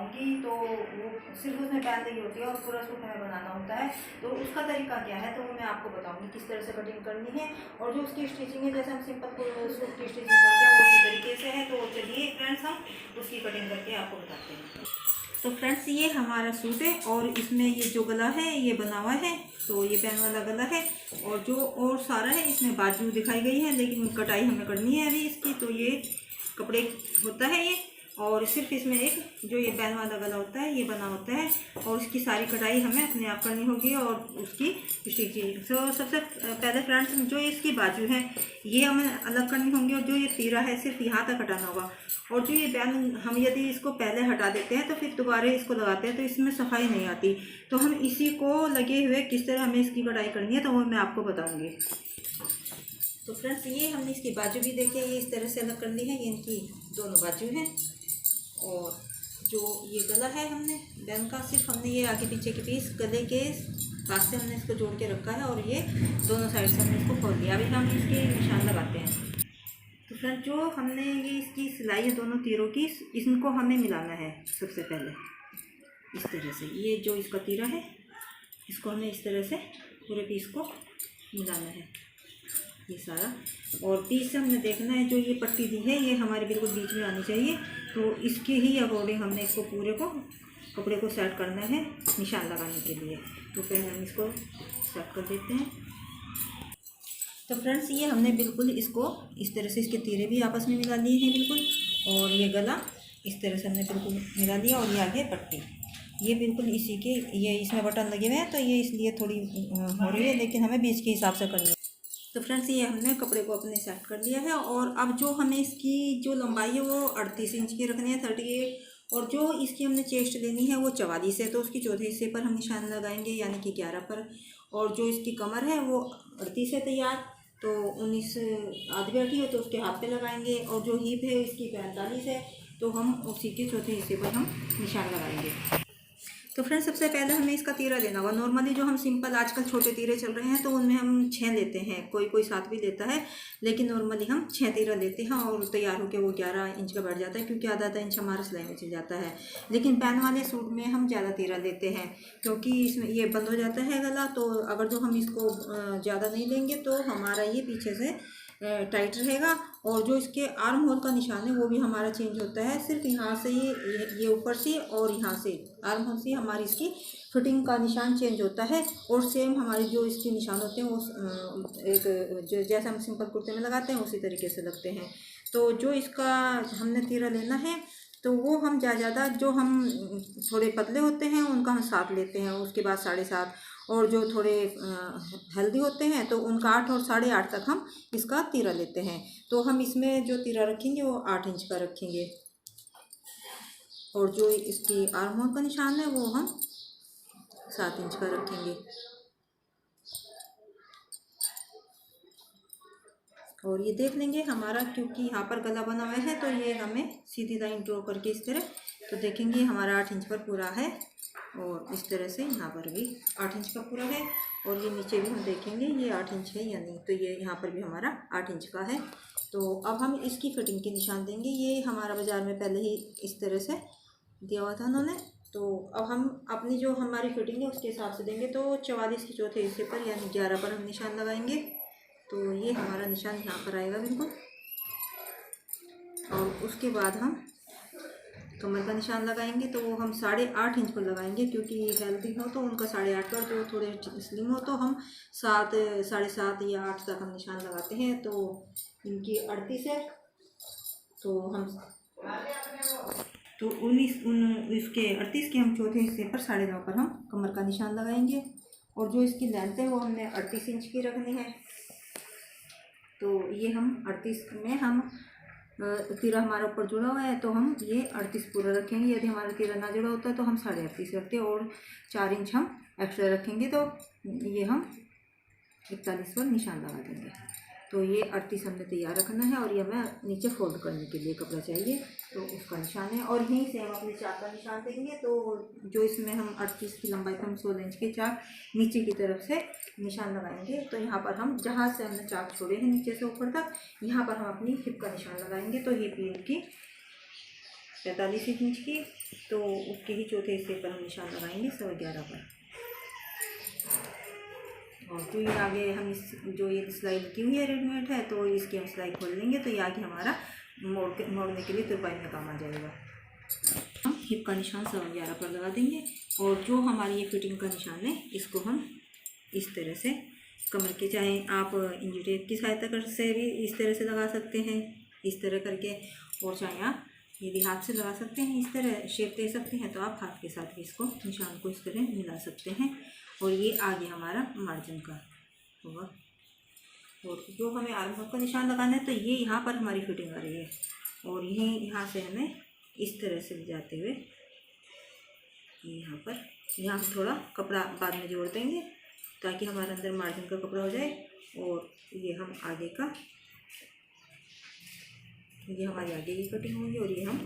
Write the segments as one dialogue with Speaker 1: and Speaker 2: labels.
Speaker 1: बताऊंगी। तो वो सिर्फ उसमें पैन लगी होती है और पूरा सूट हमें बनाना होता है, तो उसका तरीका क्या है तो वो मैं आपको बताऊंगी किस तरह से कटिंग करनी है। और जो उसकी स्टिचिंग है, जैसे हम सिंपल सूट की स्टिचिंग करते हैं वो उसी तरीके से है। तो चलिए फ्रेंड्स हम उसकी कटिंग करके आपको बताते हैं। तो फ्रेंड्स ये हमारा सूट है और इसमें ये जो गला है ये बना हुआ है, तो ये पैन वाला गला है। और जो और सारा है इसमें बाजू दिखाई गई है, लेकिन कटाई हमें करनी है अभी इसकी। तो ये कपड़े होता है ये, और सिर्फ इसमें एक जो ये पैन वाला गला होता है ये बना होता है, और इसकी सारी कटाई हमें अपने आप करनी होगी और उसकी स्टिचिंग। तो सबसे पहले फ्रेंड्स जो इसकी बाजू है ये हमें अलग करनी होंगी, और जो ये तीरा है सिर्फ यहाँ तक हटाना होगा। और जो ये पैन हम यदि इसको पहले हटा देते हैं तो फिर दोबारा इसको लगाते हैं तो इसमें सफाई नहीं आती। तो हम इसी को लगे हुए किस तरह हमें इसकी कटाई करनी है तो वो मैं आपको बताऊँगी। तो फ्रेंड्स ये हमने इसकी बाजू भी देखी, ये इस तरह से अलग कर ली है, ये इनकी दोनों बाजू हैं। और जो ये गला है हमने बैन का, सिर्फ हमने ये आगे पीछे के पीस गले के पास से हमने इसको जोड़ के रखा है, और ये दोनों साइड से हमने इसको खोल दिया। अभी हम इसके निशान लगाते हैं। तो फ्रेंड जो हमने ये इसकी सिलाई है दोनों तीरों की, इनको हमें मिलाना है सबसे पहले इस तरह से। ये जो इसका तीरा है इसको हमें इस तरह से पूरे पीस को मिलाना है ये सारा। और पीस से हमने देखना है जो ये पट्टी दी है ये हमारे बिल्कुल बीच में आनी चाहिए। तो इसके ही अकॉर्डिंग हमने इसको पूरे को कपड़े को सेट करना है निशान लगाने के लिए। तो पहले हम इसको सेट कर देते हैं। तो फ्रेंड्स ये हमने बिल्कुल इसको इस तरह से इसके तीरे भी आपस में मिला लिए हैं बिल्कुल, और ये गला इस तरह से हमने बिल्कुल मिला दिया, और ये आगे पट्टी ये बिल्कुल इसी के, ये इसमें बटन लगे हुए हैं तो ये इसलिए थोड़ी हो रही है, लेकिन हमें बीच के हिसाब से करनी है। तो फ्रेंड्स ये हमने कपड़े को अपने सेट कर लिया है। और अब जो हमें इसकी जो लंबाई है वो 38 इंच की रखनी है, 38। और जो इसकी हमने चेस्ट लेनी है वो 44 है, तो उसकी चौथे हिस्से पर हम निशान लगाएंगे यानी कि 11 पर। और जो इसकी कमर है वो 38 है तैयार, तो 19 आधी बैठी हो तो उसके हाथ पे लगाएंगे। और जो हीप है इसकी 45 है, तो हम उसी के चौथे हिस्से पर हम निशान लगाएंगे। तो फ्रेंड्स सबसे पहले हमें इसका तीरा लेना होगा। नॉर्मली जो हम सिंपल आजकल छोटे तीरे चल रहे हैं तो उनमें हम 6 लेते हैं, कोई कोई 7 भी लेता है, लेकिन नॉर्मली हम 6 तीरा लेते हैं और तैयार होकर वो 11 इंच का बैठ जाता है, क्योंकि आधा इंच हमारा सिलाई में चल जाता है। लेकिन पैन वाले सूट में हम ज़्यादा तीरा लेते हैं, क्योंकि इसमें ये बंद हो जाता है गला। तो अगर जो हम इसको ज़्यादा नहीं लेंगे तो हमारा ये पीछे से टाइट रहेगा। और जो इसके आर्म होल का निशान है वो भी हमारा चेंज होता है, सिर्फ यहाँ से ये ऊपर से और यहाँ से आर्म होल से हमारी इसकी फिटिंग का निशान चेंज होता है। और सेम हमारे जो इसके निशान होते हैं वो एक जो जैसे हम सिंपल कुर्ते में लगाते हैं उसी तरीके से लगते हैं। तो जो इसका हमने तीरा लेना है तो वो हम ज़्यादा जो हम थोड़े पतले होते हैं उनका हम 7 लेते हैं, उसके बाद 7.5। और जो थोड़े हेल्दी होते हैं तो उनका 8 और 8.5 तक हम इसका तीरा लेते हैं। तो हम इसमें जो तीरा रखेंगे वो 8 इंच का रखेंगे, और जो इसकी आर्म होल का निशान है वो हम 7 इंच का रखेंगे। और ये देख लेंगे हमारा, क्योंकि यहाँ पर गला बना हुआ है तो ये हमें सीधी लाइन ड्रॉ करके इस तरह, तो देखेंगे हमारा 8 इंच पर पूरा है। और इस तरह से यहाँ पर भी 8 इंच का पूरा है, और ये नीचे भी हम देखेंगे ये 8 इंच है या नहीं, तो ये यहाँ पर भी हमारा 8 इंच का है। तो अब हम इसकी फिटिंग के निशान देंगे। ये हमारा बाज़ार में पहले ही इस तरह से दिया हुआ था उन्होंने। तो अब हम अपनी जो हमारी फिटिंग है उसके हिसाब से देंगे। तो 44 के चौथे हिस्से पर यानी 11 पर हम निशान लगाएंगे। तो ये हमारा निशान यहाँ पर आएगा बिल्कुल। और उसके बाद हम कमर का निशान लगाएंगे, तो वो हम 8.5 इंच पर लगाएंगे, क्योंकि हेल्दी हो तो उनका 8.5 पर, जो थोड़े स्लिम हो तो हम 7, 7.5 या 8 तक हम निशान लगाते हैं। तो इनकी 38 है, तो हम तो 19 इसके 38 के हम चौथे हिस्से पर 9.5 पर हम कमर का निशान लगाएंगे। और जो इसकी लेंथ है वो हमने 38 इंच की रखनी है। तो ये हम 38 में हम तीरा हमारा ऊपर जुड़ा हुआ है तो हम ये 38 पूरा रखेंगे। यदि हमारा तीरा ना जुड़ा होता है तो हम 38.5 रखते हैं, और 4 इंच हम एक्स्ट्रा रखेंगे, तो ये हम 41 पर निशान लगा देंगे। तो ये 38 हमने तैयार रखना है, और ये हमें नीचे फोल्ड करने के लिए कपड़ा चाहिए, तो उसका निशान है। और यहीं से हम अपने चाक का निशान देंगे। तो जो इसमें हम 38 की लंबाई पर हम 16 इंच के चाक नीचे की तरफ से निशान लगाएंगे। तो यहाँ पर हम जहाँ से हमने चाक छोड़े हैं नीचे से ऊपर तक, यहाँ पर हम अपनी हिप का निशान लगाएंगे। तो हिप की 45 इंच की तो उसके ही चौथे हिस्से पर हम निशान लगाएंगे 11.25 पर। और जो ये आगे हम इस जो ये सिलाई की हुई है रेडीमेड है, तो इसकी हम सिलाई खोल लेंगे तो ये आगे हमारा मोड़ने के लिए तुरपाई में काम आ जाएगा। हम हिप का निशान 11.25 पर लगा देंगे और जो हमारी ये फिटिंग का निशान है इसको हम इस तरह से कमर के, चाहे आप इंची टेप की सहायता कर से भी इस तरह से लगा सकते हैं, इस तरह करके, और चाहे आप ये भी हाथ से लगा सकते हैं, इस तरह शेप दे सकते हैं, तो आप हाथ के साथ भी इसको निशान को इस तरह मिला सकते हैं। और ये आगे हमारा मार्जिन का होगा। और जो हमें आर्म होल का निशान लगाना है तो ये यहाँ पर हमारी फिटिंग आ रही है और यही यहाँ से हमें इस तरह से ले जाते हुए यहाँ हम थोड़ा कपड़ा बाद में जोड़ देंगे ताकि हमारे अंदर मार्जिन का कपड़ा हो जाए। और ये हम आगे का, ये हमारी आगे की कटिंग होगी। और ये हम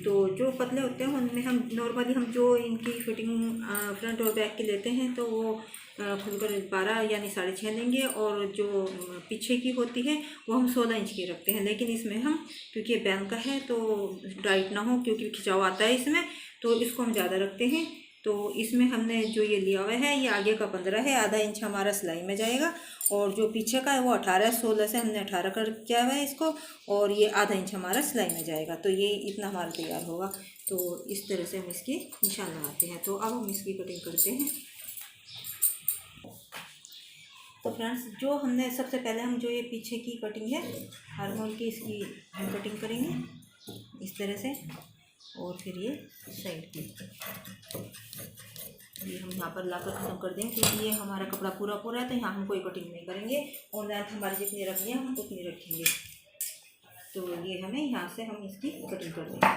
Speaker 1: तो जो पतले होते हैं उनमें हम नॉर्मली हम जो इनकी फिटिंग फ्रंट और बैक की लेते हैं तो वो खुलकर 12 यानी 6.5 लेंगे, और जो पीछे की होती है वो हम 16 इंच की रखते हैं। लेकिन इसमें हम, क्योंकि ये बैन का है तो टाइट ना हो, क्योंकि खिंचाव आता है इसमें, तो इसको हम ज़्यादा रखते हैं। तो इसमें हमने जो ये लिया हुआ है ये आगे का 15 है, आधा इंच हमारा सिलाई में जाएगा, और जो पीछे का है वो 18 है। 16 से हमने 18 कर किया हुआ है इसको, और ये आधा इंच हमारा सिलाई में जाएगा। तो ये इतना हमारा तैयार होगा। तो इस तरह से हम इसकी निशान लगाते हैं। तो अब हम इसकी कटिंग करते हैं। तो फ्रेंड्स, जो हमने सबसे पहले हम जो ये पीछे की कटिंग है आर्म होल की, इसकी हम कटिंग करेंगे इस तरह से। और फिर ये साइड की ये हम यहाँ पर लाकर ख़त्म कर देंगे, क्योंकि ये हमारा कपड़ा पूरा है तो यहाँ हम कोई कटिंग नहीं करेंगे, और लेंथ हमारी जितनी रखनी है हम उतनी रखेंगे। तो ये हमें यहाँ से हम इसकी कटिंग कर देंगे।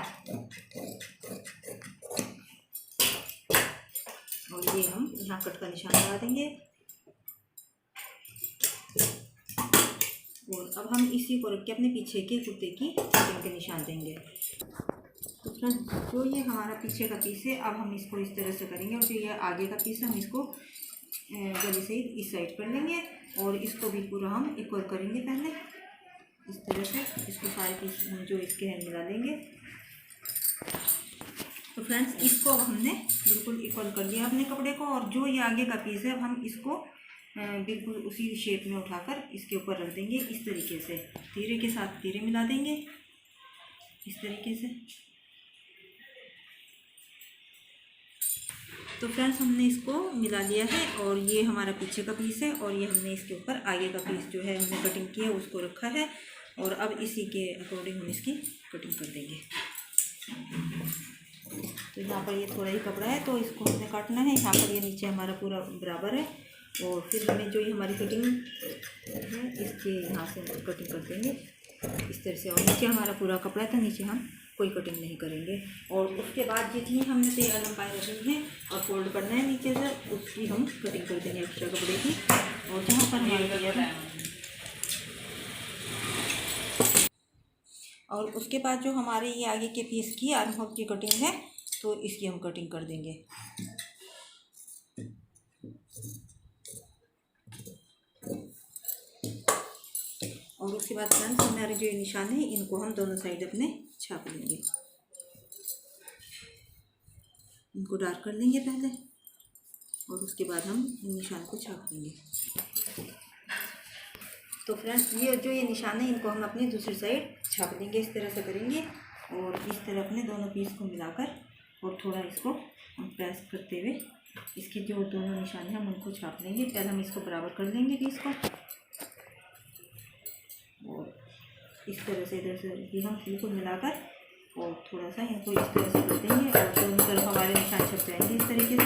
Speaker 1: और ये हम यहाँ कट का निशान लगा देंगे। और अब हम इसी को रख के अपने पीछे के कुर्ते की कटिंग के निशान देंगे। तो फ्रेंड्स, जो ये हमारा पीछे का पीस है अब हम इसको इस तरह से करेंगे, और जो ये आगे का पीस है हम इसको गले से इस साइड कर लेंगे, और इसको भी पूरा हम इक्वल करेंगे। पहले इस तरह से इसको सारे पीस जो इसके हैं मिला लेंगे। तो फ्रेंड्स, इसको हमने बिल्कुल इक्वल कर लिया अपने कपड़े को, और जो ये आगे का पीस है अब हम इसको बिल्कुल उसी शेप में उठाकर इसके ऊपर रख देंगे। इस तरीके से तीरे के साथ तीरे मिला देंगे इस तरीके से। तो फ्रेंड्स, हमने इसको मिला लिया है, और ये हमारा पीछे का पीस है, और ये हमने इसके ऊपर आगे का पीस जो है हमने कटिंग किया है उसको रखा है। और अब इसी के अकॉर्डिंग हम इसकी कटिंग कर देंगे। तो यहाँ पर ये थोड़ा ही कपड़ा है तो इसको हमने काटना है। यहाँ पर ये नीचे हमारा पूरा बराबर है, और फिर हमें जो ये हमारी कटिंग है इसके यहाँ से कटिंग कर देंगे इस तरह से। और नीचे हमारा पूरा कपड़ा है तो नीचे हम कोई कटिंग नहीं करेंगे। और उसके बाद जितनी हमने तैयार लंबाई रखनी है और फोल्ड करना है नीचे से, उसकी हम कटिंग कर देंगे एक्स्ट्रा कपड़े की। और जहाँ पर हमारे तैयार है, और उसके बाद जो हमारे ये आगे के पीस की आर्म होल की कटिंग है तो इसकी हम कटिंग कर देंगे। और उसके बाद फ्रेंड्स, हमारे जो निशान है इनको हम दोनों साइड अपने छाप लेंगे। इनको डार्क कर लेंगे पहले, और उसके बाद हम निशान को छाप लेंगे। तो फ्रेंड्स, ये जो ये निशान है इनको हम अपनी दूसरी साइड छाप लेंगे। इस तरह से करेंगे, और इस तरह अपने दोनों पीस को मिलाकर और थोड़ा इसको हम प्रेस करते हुए इसके जो दोनों निशान हैं हम उनको छाप लेंगे। पहले हम इसको बराबर कर लेंगे पीस को, और इस तरह से इधर से भी हम बिल्कुल मिलाकर और थोड़ा सा इनको इस तरह से कर देंगे, और दोनों तरफ हमारे निशान छप जाएंगे इस तरीके से।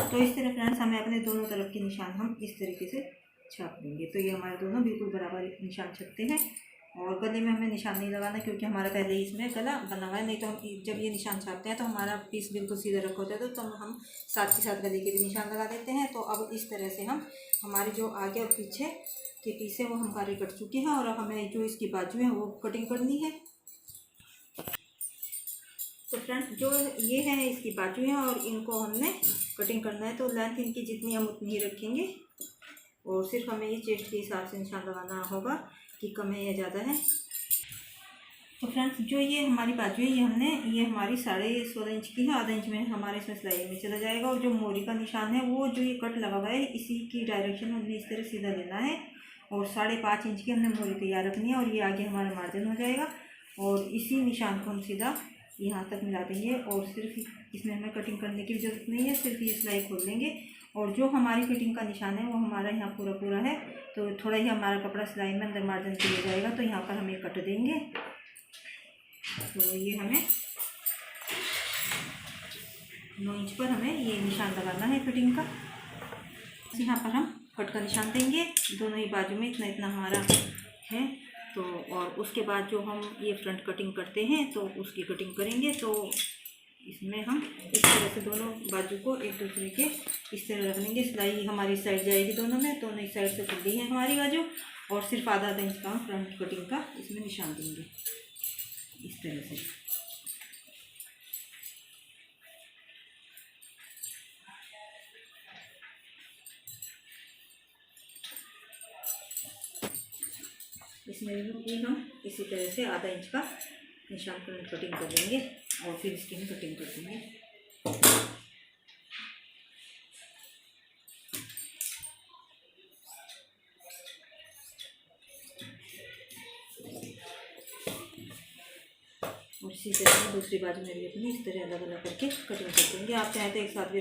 Speaker 1: तो इस तरह फ्रेंड्स, हमें अपने दोनों तरफ के निशान हम इस तरीके से छाप लेंगे। तो ये हमारे दोनों बिल्कुल बराबर निशान छपते हैं। और गले में हमें निशान नहीं लगाना, क्योंकि हमारा पहले ही इसमें गला बना हुआ है। नहीं तो हम जब ये निशान छापते हैं तो हमारा पीस बिल्कुल सीधा रखा होता है, तो हम साथ के साथ गले के भी निशान लगा देते हैं। तो अब इस तरह से हम हमारे जो आगे और पीछे के पीस है वो हमारे कट चुके हैं, और हमें जो इसकी बाजू है वो कटिंग करनी है। तो फ्रेंड्स, जो ये है इसकी बाजू है और इनको हमने कटिंग करना है। तो लेंथ इनकी जितनी हम उतनी ही रखेंगे, और सिर्फ हमें ये चेस्ट के हिसाब से निशान लगाना होगा कि कम है या ज़्यादा है। तो फ्रेंड्स जो ये हमारी बाजू है ये हमारी 16.5 इंच की है, आधा इंच में हमारे इसमें सिलाई में चला जाएगा। और जो मोरी का निशान है वो जो ये कट लगा हुआ है इसी की डायरेक्शन में हमने इस तरह सीधा लेना है और 5.5 इंच की हमने मोरी तैयार रखनी है और ये आगे हमारा मार्जिन हो जाएगा। और इसी निशान को हम सीधा यहाँ तक मिला देंगे और सिर्फ इसमें हमें कटिंग करने की ज़रूरत नहीं है, सिर्फ ये सिलाई खोल लेंगे। और जो हमारी फिटिंग का निशान है वो हमारा यहाँ पूरा है, तो थोड़ा ही हमारा कपड़ा सिलाई में अंदर मार्जिन दिया जाएगा, तो यहाँ पर हम ये कट देंगे। तो ये हमें 9 इंच पर हमें ये निशान लगाना है फिटिंग का। यहाँ पर हम कट का निशान देंगे दोनों ही बाजू में, इतना हमारा है। तो और उसके बाद जो हम ये फ्रंट कटिंग करते हैं तो उसकी कटिंग करेंगे। तो इसमें हम इस तरह से दोनों बाजू को एक दूसरे के इस तरह रख लेंगे। सिलाई हमारी साइड जाएगी दोनों में, दोनों ही साइड से खुली है हमारी बाजू और सिर्फ आधा इंच का फ्रंट कटिंग का इसमें निशान देंगे इस तरह से। इसमें भी हम इसी तरह से आधा इंच का निशान फ्रंट कटिंग कर लेंगे और फिर इसकी हम कटिंग कर देंगे। और इसी तरह दूसरी बाजू में भी अपनी इस तरह अलग अलग करके कटिंग कर देंगे। आप चाहें तो एक साथ भी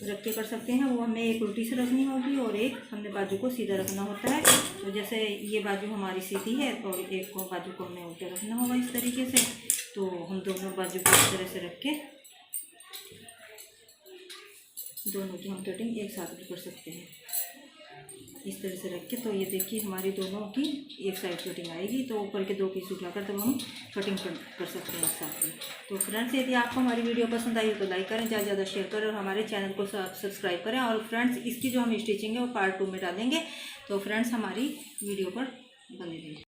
Speaker 1: रख के कर सकते हैं। वो हमें एक उल्टी से रखनी होगी और एक हमने बाजू को सीधा रखना होता है। तो जैसे ये बाजू हमारी सीधी है और एक को बाजू को हमें उल्टा रखना होगा इस तरीके से। तो हम दोनों बाजू को इस तरह से रख के दोनों की हम कटिंग एक साथ भी कर सकते हैं इस तरह से रख के। तो ये देखिए हमारी दोनों की एक साइड कटिंग आएगी, तो ऊपर के 2 पीस उठाकर तब हम कटिंग कर सकते हैं एक साथ में। तो फ्रेंड्स यदि आपको हमारी वीडियो पसंद आई हो तो लाइक करें, ज़्यादा से ज़्यादा शेयर करें और हमारे चैनल को सब्सक्राइब करें। और फ्रेंड्स इसकी जो हम स्टिचिंग है वो पार्ट 2 में डालेंगे, तो फ्रेंड्स हमारी वीडियो पर बने रहें।